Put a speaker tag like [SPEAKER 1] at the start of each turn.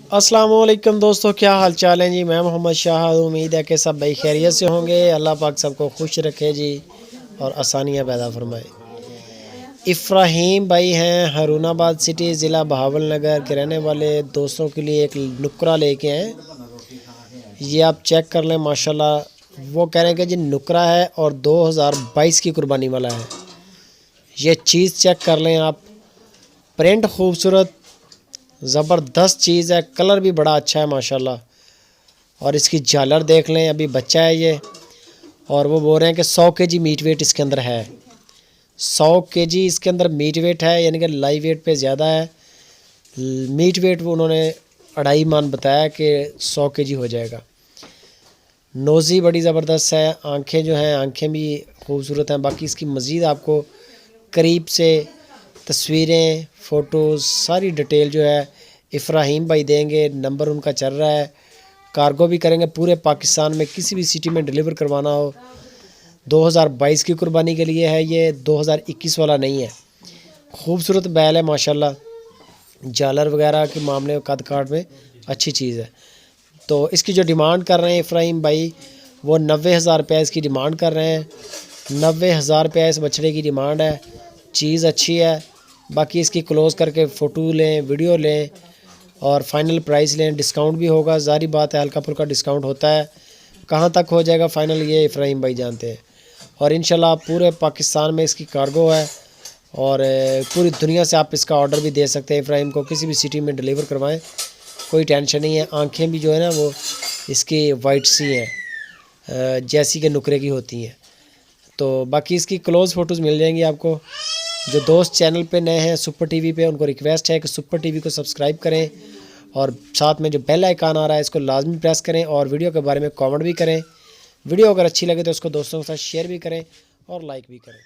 [SPEAKER 1] अस्सलाम वालेकुम दोस्तों, क्या हाल चाल है जी। मैं मोहम्मद शाह, उम्मीद है कि सब भाई खैरियत से होंगे। अल्लाह पाक सबको खुश रखे जी और आसानियाँ पैदा फरमाए। इफ़राहीम भाई हैं हरूनाबाद सिटी, ज़िला बहावलनगर के रहने वाले। दोस्तों के लिए एक नुकरा लेके आए, ये आप चेक कर लें माशाल्लाह। वो कह रहे हैं कि जी नुकरा है और 2022 की कुर्बानी वाला है। ये चीज़ चेक कर लें आप, प्रिंट खूबसूरत ज़बरदस्त चीज़ है, कलर भी बड़ा अच्छा है माशाल्लाह। और इसकी झालर देख लें, अभी बच्चा है ये। और वो बोल रहे हैं कि 100 केजी मीट वेट इसके अंदर है। 100 केजी इसके अंदर मीट वेट है, यानी कि लाइव वेट पे ज़्यादा है। मीट वेट वो उन्होंने 2.5 मान बताया कि 100 केजी हो जाएगा। नोज़ी बड़ी ज़बरदस्त है, आँखें जो हैं आँखें भी खूबसूरत हैं। बाकी इसकी मज़ीद आपको करीब से तस्वीरें, फ़ोटोज़, सारी डिटेल जो है इफ़राहीम भाई देंगे। नंबर उनका चल रहा है, कार्गो भी करेंगे पूरे पाकिस्तान में, किसी भी सिटी में डिलीवर करवाना हो। 2022 की कुर्बानी के लिए है ये, 2021 वाला नहीं है। खूबसूरत बैल है माशाल्लाह, झालर वगैरह के मामले कद काट में अच्छी चीज़ है। तो इसकी जो डिमांड कर रहे हैं इफ़राहीम भाई, वो 90,000 रुपये इसकी डिमांड कर रहे हैं। 90,000 रुपये इस बछड़े की डिमांड है। चीज़ अच्छी है। बाकी इसकी क्लोज़ करके फ़ोटो लें, वीडियो लें और फाइनल प्राइस लें। डिस्काउंट भी होगा, ज़ाहिर बात है, हल्का फुल्का डिस्काउंट होता है। कहाँ तक हो जाएगा फ़ाइनल, ये इफ़राहीम भाई जानते हैं। और इंशाल्लाह पूरे पाकिस्तान में इसकी कार्गो है और पूरी दुनिया से आप इसका ऑर्डर भी दे सकते हैं। इफ़राहीम को किसी भी सिटी में डिलीवर करवाएं, कोई टेंशन नहीं है। आँखें भी जो है ना वो इसकी वाइट सी हैं, जैसी के नुकरे की होती हैं। तो बाकी इसकी क्लोज़ फ़ोटोज़ मिल जाएंगी आपको। जो दोस्त चैनल पे नए हैं सुपर टीवी पे, उनको रिक्वेस्ट है कि सुपर टीवी को सब्सक्राइब करें और साथ में जो बेल आइकन आ रहा है इसको लाजमी प्रेस करें और वीडियो के बारे में कमेंट भी करें। वीडियो अगर अच्छी लगे तो उसको दोस्तों के साथ शेयर भी करें और लाइक भी करें।